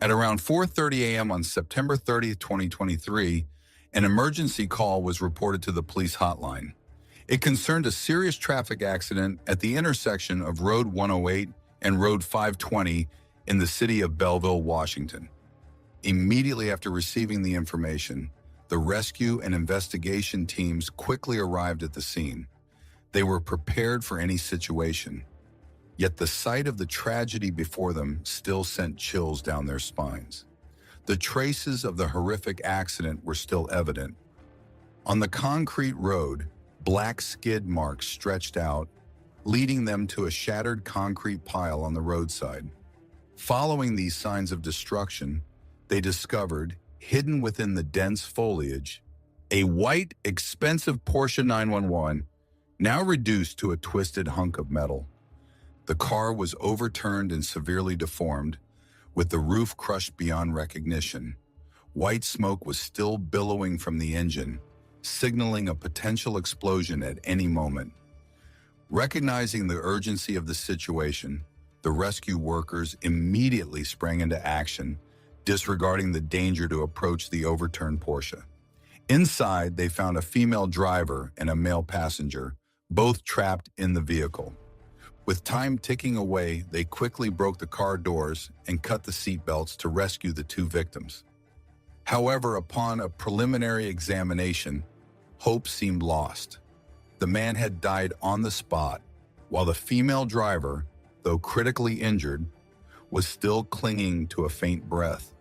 At around 4:30 a.m. on September 30th, 2023, an emergency call was reported to the police hotline. It concerned a serious traffic accident at the intersection of Road 108 and Road 520 in the city of Belleville, Washington. Immediately after receiving the information, the rescue and investigation teams quickly arrived at the scene. They were prepared for any situation, yet the sight of the tragedy before them still sent chills down their spines. The traces of the horrific accident were still evident. On the concrete road, black skid marks stretched out, leading them to a shattered concrete pile on the roadside. Following these signs of destruction, they discovered, hidden within the dense foliage, a white, expensive Porsche 911, now reduced to a twisted hunk of metal. The car was overturned and severely deformed, with the roof crushed beyond recognition. White smoke was still billowing from the engine, signaling a potential explosion at any moment. Recognizing the urgency of the situation, the rescue workers immediately sprang into action, disregarding the danger to approach the overturned Porsche. Inside, they found a female driver and a male passenger, both trapped in the vehicle. With time ticking away, they quickly broke the car doors and cut the seatbelts to rescue the two victims. However, upon a preliminary examination, hope seemed lost. The man had died on the spot, while the female driver, though critically injured, was still clinging to a faint breath.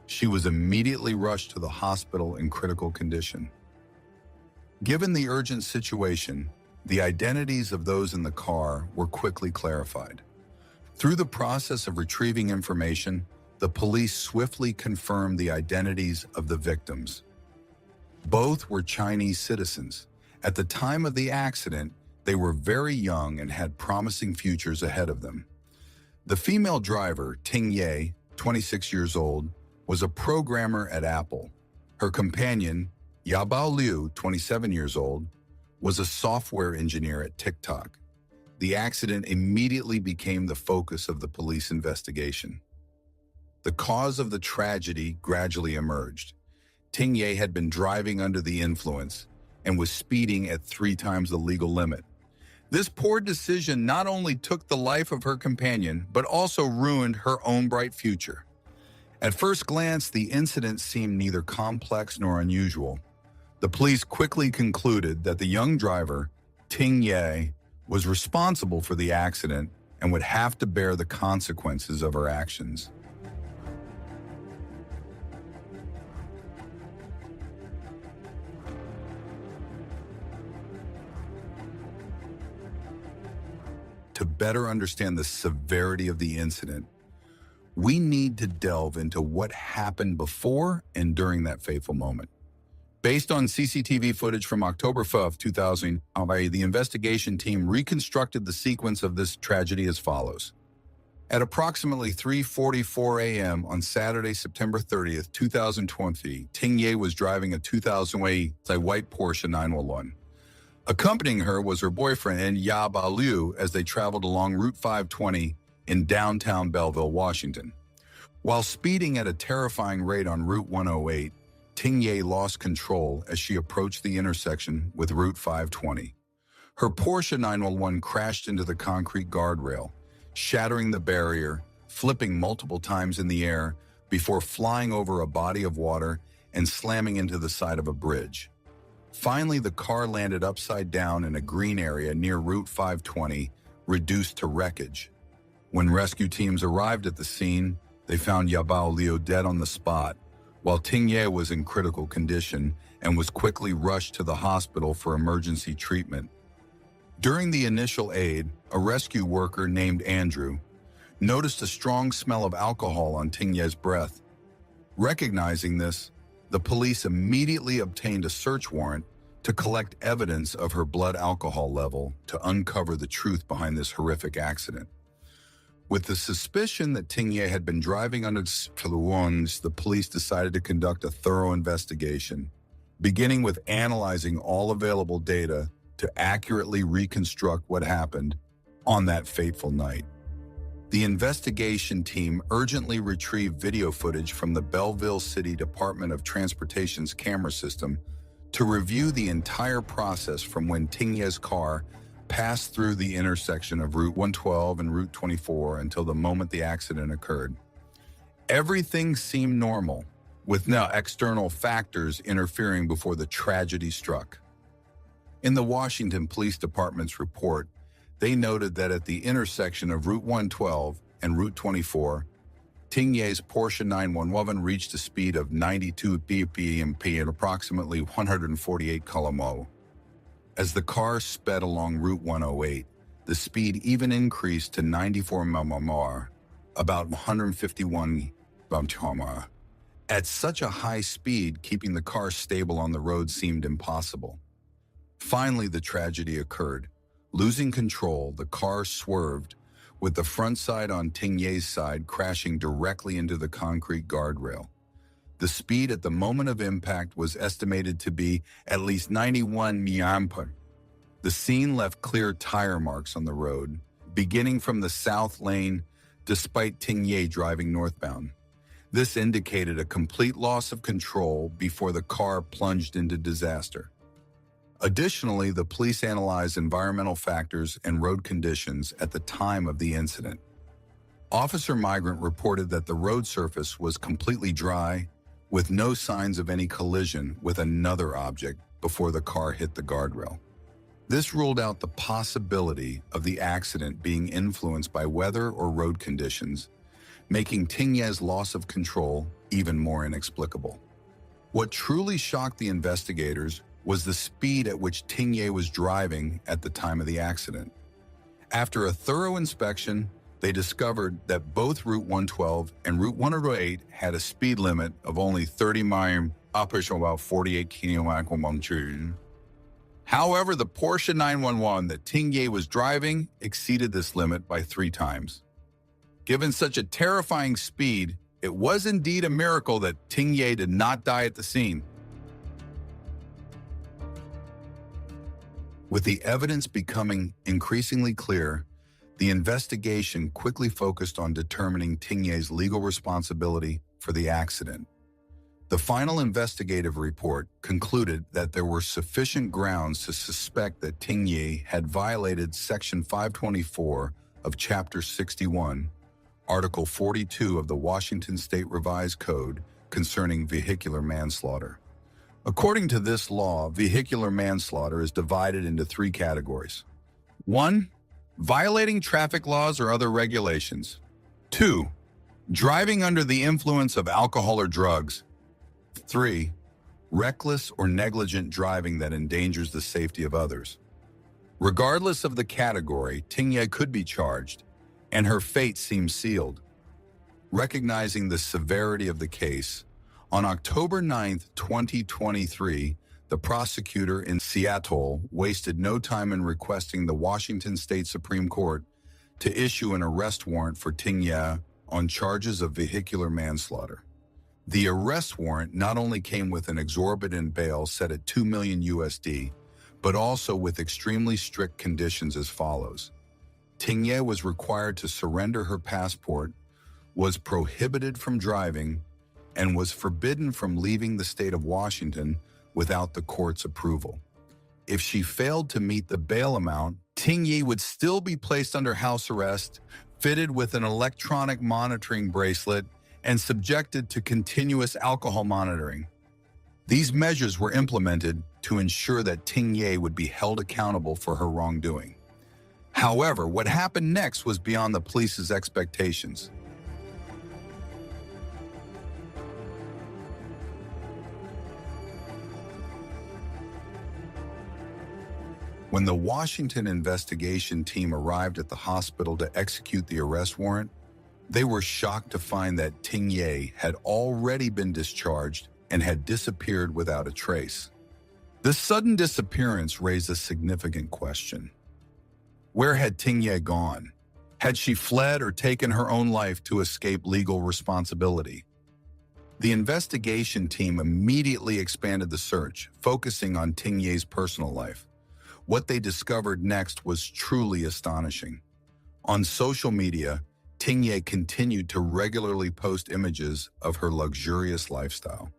She was immediately rushed to the hospital in critical condition. Given the urgent situation, the identities of those in the car were quickly clarified. Through the process of retrieving information, the police swiftly confirmed the identities of the victims. Both were Chinese citizens. At the time of the accident, they were very young and had promising futures ahead of them. The female driver, Ting Ye, 26 years old, was a programmer at Apple. Her companion, Yabao Liu, 27 years old, was a software engineer at TikTok. The accident immediately became the focus of the police investigation. The cause of the tragedy gradually emerged. Ting Ye had been driving under the influence and was speeding at 3 times the legal limit. This poor decision not only took the life of her companion, but also ruined her own bright future. At first glance, the incident seemed neither complex nor unusual. The police quickly concluded that the young driver, Ting Ye, was responsible for the accident and would have to bear the consequences of her actions. To better understand the severity of the incident, we need to delve into what happened before and during that fateful moment. Based on CCTV footage from October 5th, 2000, the investigation team reconstructed the sequence of this tragedy as follows. At approximately 3:44 a.m. on Saturday, September 30th, 2020, Ting Ye was driving a 2008 white Porsche 911. Accompanying her was her boyfriend, Yabao Liu, as they traveled along Route 520 in downtown Belleville, Washington. While speeding at a terrifying rate on Route 108, Ting Ye lost control as she approached the intersection with Route 520. Her Porsche 911 crashed into the concrete guardrail, shattering the barrier, flipping multiple times in the air before flying over a body of water and slamming into the side of a bridge. Finally, the car landed upside down in a green area near Route 520, reduced to wreckage. When rescue teams arrived at the scene, they found Yabao Liu dead on the spot, while Ting Ye was in critical condition and was quickly rushed to the hospital for emergency treatment. During the initial aid, a rescue worker named Andrew noticed a strong smell of alcohol on Ting Ye's breath. Recognizing this, the police immediately obtained a search warrant to collect evidence of her blood alcohol level to uncover the truth behind this horrific accident. With the suspicion that Ting Ye had been driving under influence, the police decided to conduct a thorough investigation, beginning with analyzing all available data to accurately reconstruct what happened on that fateful night. The investigation team urgently retrieved video footage from the Belleville City Department of Transportation's camera system to review the entire process from when Ting Ye's car passed through the intersection of Route 112 and Route 24 until the moment the accident occurred. Everything seemed normal, with no external factors interfering before the tragedy struck. In the Washington Police Department's report, they noted that at the intersection of Route 112 and Route 24, Ting Ye's Porsche 911 reached a speed of 92 mph at approximately 148 km/h. As the car sped along Route 108, the speed even increased to 94 mph, about 151 mph. At such a high speed, keeping the car stable on the road seemed impossible. Finally, the tragedy occurred. Losing control, the car swerved, with the front side on Ting Ye's side crashing directly into the concrete guardrail. The speed at the moment of impact was estimated to be at least 91 mph. The scene left clear tire marks on the road, beginning from the south lane, despite Ting Ye driving northbound. This indicated a complete loss of control before the car plunged into disaster. Additionally, the police analyzed environmental factors and road conditions at the time of the incident. Officer Migrant reported that the road surface was completely dry, with no signs of any collision with another object before the car hit the guardrail. This ruled out the possibility of the accident being influenced by weather or road conditions, making Ting Ye's loss of control even more inexplicable. What truly shocked the investigators was the speed at which Ting Ye was driving at the time of the accident. After a thorough inspection, they discovered that both Route 112 and Route 108 had a speed limit of only 30 miles per hour, about 48 km/h. However, the Porsche 911 that Ting Ye was driving exceeded this limit by 3 times. Given such a terrifying speed, it was indeed a miracle that Ting Ye did not die at the scene. With the evidence becoming increasingly clear, the investigation quickly focused on determining Ting Ye's legal responsibility for the accident. The final investigative report concluded that there were sufficient grounds to suspect that Ting Ye had violated Section 524 of Chapter 61, Article 42 of the Washington State Revised Code concerning vehicular manslaughter. According to this law, vehicular manslaughter is divided into 3 categories. 1. Violating traffic laws or other regulations. 2. Driving under the influence of alcohol or drugs. 3. Reckless or negligent driving that endangers the safety of others. Regardless of the category, Ting Ye could be charged, and her fate seemed sealed. Recognizing the severity of the case, on October 9, 2023, the prosecutor in Seattle wasted no time in requesting the Washington State Supreme Court to issue an arrest warrant for Ting Ye on charges of vehicular manslaughter. The arrest warrant not only came with an exorbitant bail set at $2 million USD, but also with extremely strict conditions as follows. Ting Ye was required to surrender her passport, was prohibited from driving, and was forbidden from leaving the state of Washington without the court's approval. If she failed to meet the bail amount, Ting Ye would still be placed under house arrest, fitted with an electronic monitoring bracelet, and subjected to continuous alcohol monitoring. These measures were implemented to ensure that Ting Ye would be held accountable for her wrongdoing. However, what happened next was beyond the police's expectations. When the Washington investigation team arrived at the hospital to execute the arrest warrant, they were shocked to find that Ting Ye had already been discharged and had disappeared without a trace. This sudden disappearance raised a significant question. Where had Ting Ye gone? Had she fled or taken her own life to escape legal responsibility? The investigation team immediately expanded the search, focusing on Ting Ye's personal life. What they discovered next was truly astonishing. On social media, Ting Ye continued to regularly post images of her luxurious lifestyle.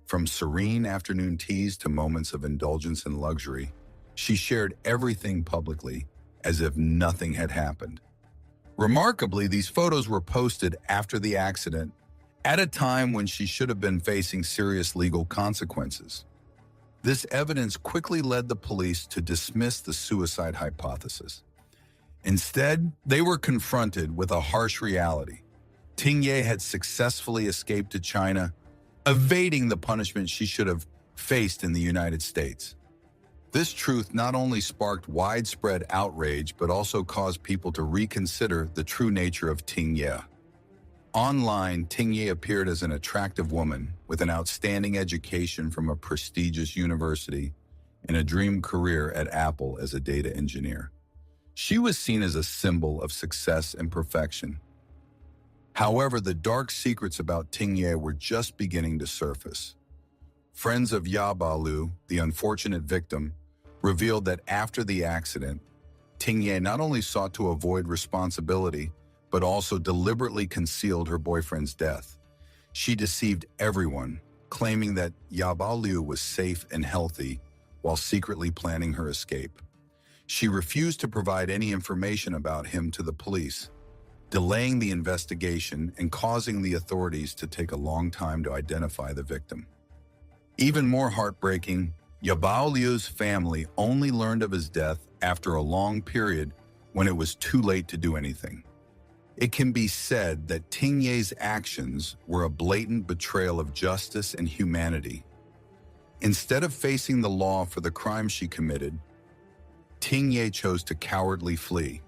From serene afternoon teas to moments of indulgence and luxury, she shared everything publicly as if nothing had happened. Remarkably, these photos were posted after the accident, at a time when she should have been facing serious legal consequences. This evidence quickly led the police to dismiss the suicide hypothesis. Instead, they were confronted with a harsh reality. Ting Ye had successfully escaped to China, evading the punishment she should have faced in the United States. This truth not only sparked widespread outrage, but also caused people to reconsider the true nature of Ting Ye. Online, Ting Ye appeared as an attractive woman with an outstanding education from a prestigious university and a dream career at Apple as a data engineer. She was seen as a symbol of success and perfection. However, the dark secrets about Ting Ye were just beginning to surface. Friends of Yabao Liu, the unfortunate victim, revealed that after the accident, Ting Ye not only sought to avoid responsibility, but also deliberately concealed her boyfriend's death. She deceived everyone, claiming that Yabao Liu was safe and healthy while secretly planning her escape. She refused to provide any information about him to the police, delaying the investigation and causing the authorities to take a long time to identify the victim. Even more heartbreaking, Yabao Liu's family only learned of his death after a long period when it was too late to do anything. It can be said that Ting Ye's actions were a blatant betrayal of justice and humanity. Instead of facing the law for the crime she committed, Ting Ye chose to cowardly flee.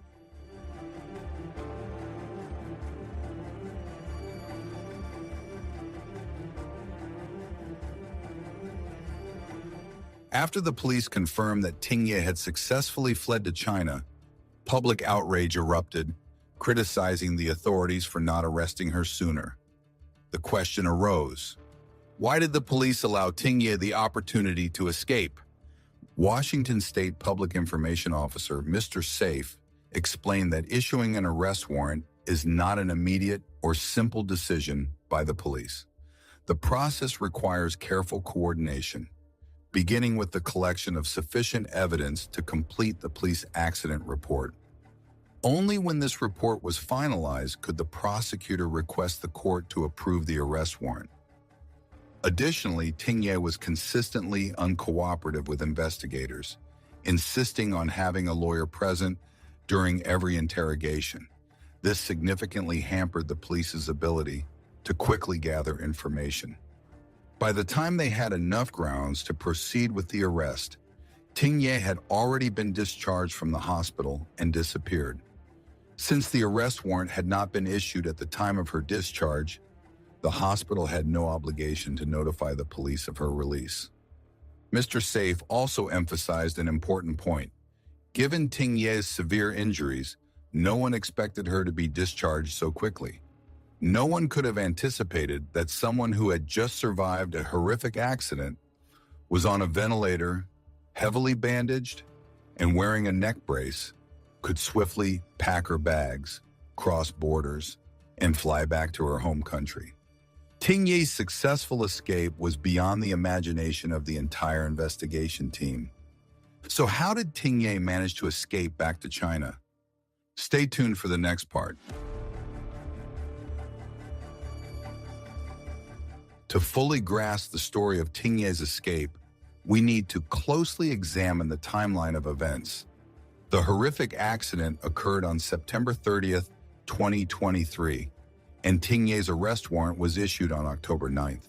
After the police confirmed that Ting Ye had successfully fled to China, public outrage erupted, criticizing the authorities for not arresting her sooner. The question arose, why did the police allow Ting Ye the opportunity to escape? Washington State Public Information Officer Mr. Safe explained that issuing an arrest warrant is not an immediate or simple decision by the police. The process requires careful coordination, beginning with the collection of sufficient evidence to complete the police accident report. Only when this report was finalized could the prosecutor request the court to approve the arrest warrant. Additionally, Ting Ye was consistently uncooperative with investigators, insisting on having a lawyer present during every interrogation. This significantly hampered the police's ability to quickly gather information. By the time they had enough grounds to proceed with the arrest, Ting Ye had already been discharged from the hospital and disappeared. Since the arrest warrant had not been issued at the time of her discharge, the hospital had no obligation to notify the police of her release. Mr. Safe also emphasized an important point. Given Ting Ye's severe injuries, no one expected her to be discharged so quickly. No one could have anticipated that someone who had just survived a horrific accident, was on a ventilator, heavily bandaged, and wearing a neck brace, could swiftly pack her bags, cross borders, and fly back to her home country. Ting Ye's successful escape was beyond the imagination of the entire investigation team. So how did Ting Ye manage to escape back to China? Stay tuned for the next part. To fully grasp the story of Ting Ye's escape, we need to closely examine the timeline of events. The horrific accident occurred on September 30th, 2023, and Ting Ye's arrest warrant was issued on October 9th.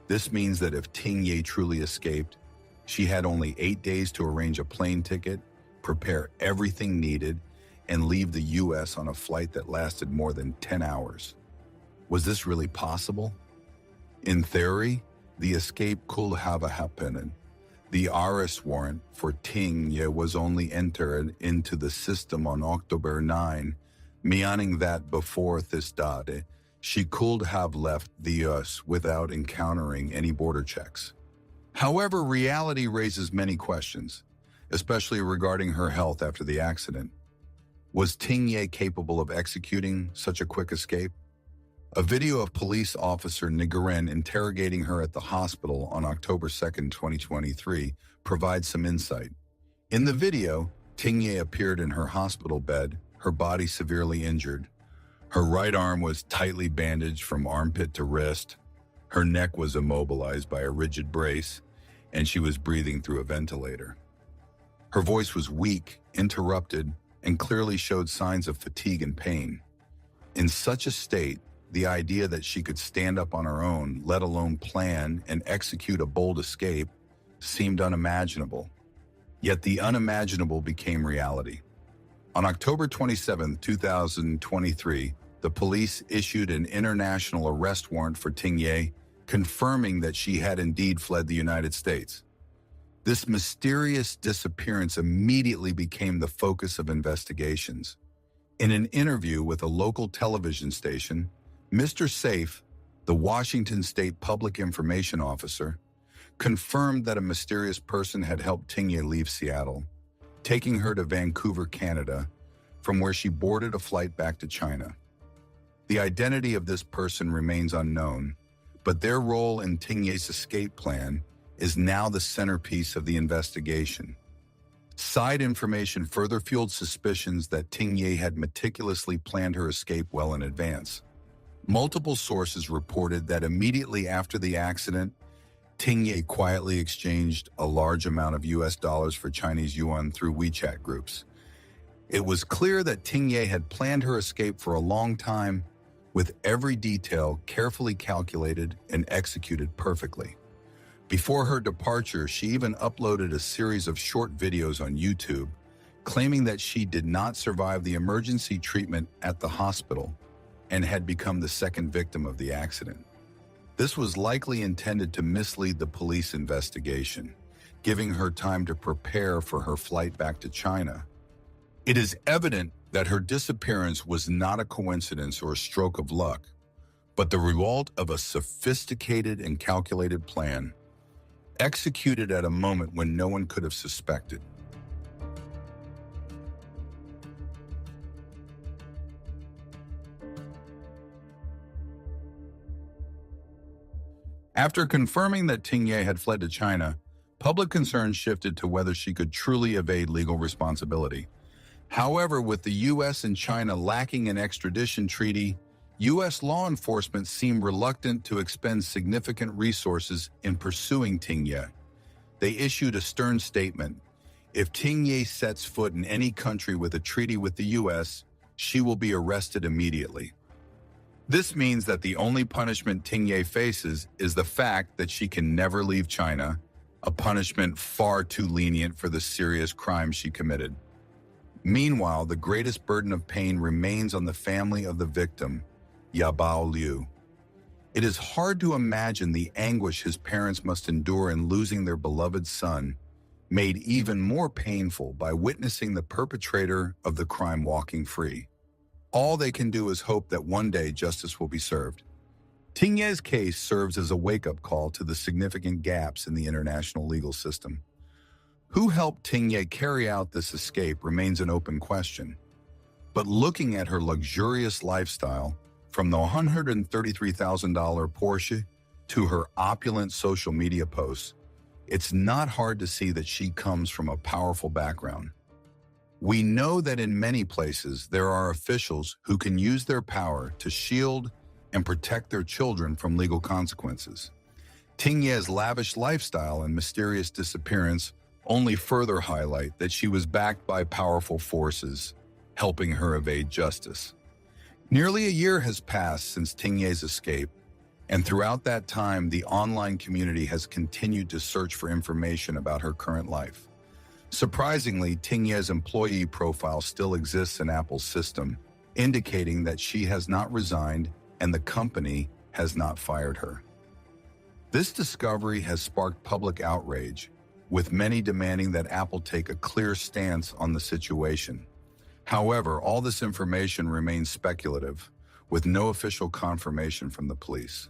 This means that if Ting Ye truly escaped, she had only 8 days to arrange a plane ticket, prepare everything needed, and leave the U.S. on a flight that lasted more than 10 hours. Was this really possible? In theory, the escape could have happened. The arrest warrant for Ting Ye was only entered into the system on October 9, meaning that before this date, she could have left the U.S. without encountering any border checks. However, reality raises many questions, especially regarding her health after the accident. Was Ting Ye capable of executing such a quick escape? A video of police officer Nguyen interrogating her at the hospital on October 2nd, 2023, provides some insight. In the video, Ting Ye appeared in her hospital bed, her body severely injured. Her right arm was tightly bandaged from armpit to wrist. Her neck was immobilized by a rigid brace, and she was breathing through a ventilator. Her voice was weak, interrupted, and clearly showed signs of fatigue and pain. In such a state, the idea that she could stand up on her own, let alone plan and execute a bold escape, seemed unimaginable. Yet the unimaginable became reality. On October 27, 2023, the police issued an international arrest warrant for Ting Ye, confirming that she had indeed fled the United States. This mysterious disappearance immediately became the focus of investigations. In an interview with a local television station, Mr. Safe, the Washington State Public Information Officer, confirmed that a mysterious person had helped Ting Ye leave Seattle, taking her to Vancouver, Canada, from where she boarded a flight back to China. The identity of this person remains unknown, but their role in Ting Ye's escape plan is now the centerpiece of the investigation. Side information further fueled suspicions that Ting Ye had meticulously planned her escape well in advance. Multiple sources reported that immediately after the accident, Ting Ye quietly exchanged a large amount of US dollars for Chinese yuan through WeChat groups. It was clear that Ting Ye had planned her escape for a long time, with every detail carefully calculated and executed perfectly. Before her departure, she even uploaded a series of short videos on YouTube, claiming that she did not survive the emergency treatment at the hospital and had become the second victim of the accident. This was likely intended to mislead the police investigation, giving her time to prepare for her flight back to China. It is evident that her disappearance was not a coincidence or a stroke of luck, but the result of a sophisticated and calculated plan, executed at a moment when no one could have suspected. After confirming that Ting Ye had fled to China, public concern shifted to whether she could truly evade legal responsibility. However, with the U.S. and China lacking an extradition treaty, U.S. law enforcement seemed reluctant to expend significant resources in pursuing Ting Ye. They issued a stern statement: if Ting Ye sets foot in any country with a treaty with the U.S., she will be arrested immediately. This means that the only punishment Ting Ye faces is the fact that she can never leave China, a punishment far too lenient for the serious crime she committed. Meanwhile, the greatest burden of pain remains on the family of the victim, Yabao Liu. It is hard to imagine the anguish his parents must endure in losing their beloved son, made even more painful by witnessing the perpetrator of the crime walking free. All they can do is hope that one day justice will be served. Ting Ye's case serves as a wake-up call to the significant gaps in the international legal system. Who helped Ting Ye carry out this escape remains an open question. But looking at her luxurious lifestyle, from the $133,000 Porsche to her opulent social media posts, it's not hard to see that she comes from a powerful background. We know that in many places there are officials who can use their power to shield and protect their children from legal consequences. Ting Ye's lavish lifestyle and mysterious disappearance only further highlight that she was backed by powerful forces, helping her evade justice. Nearly a year has passed since Ting Ye's escape, and throughout that time, the online community has continued to search for information about her current life. Surprisingly, Ting Ye's employee profile still exists in Apple's system, indicating that she has not resigned and the company has not fired her. This discovery has sparked public outrage, with many demanding that Apple take a clear stance on the situation. However, all this information remains speculative, with no official confirmation from the police.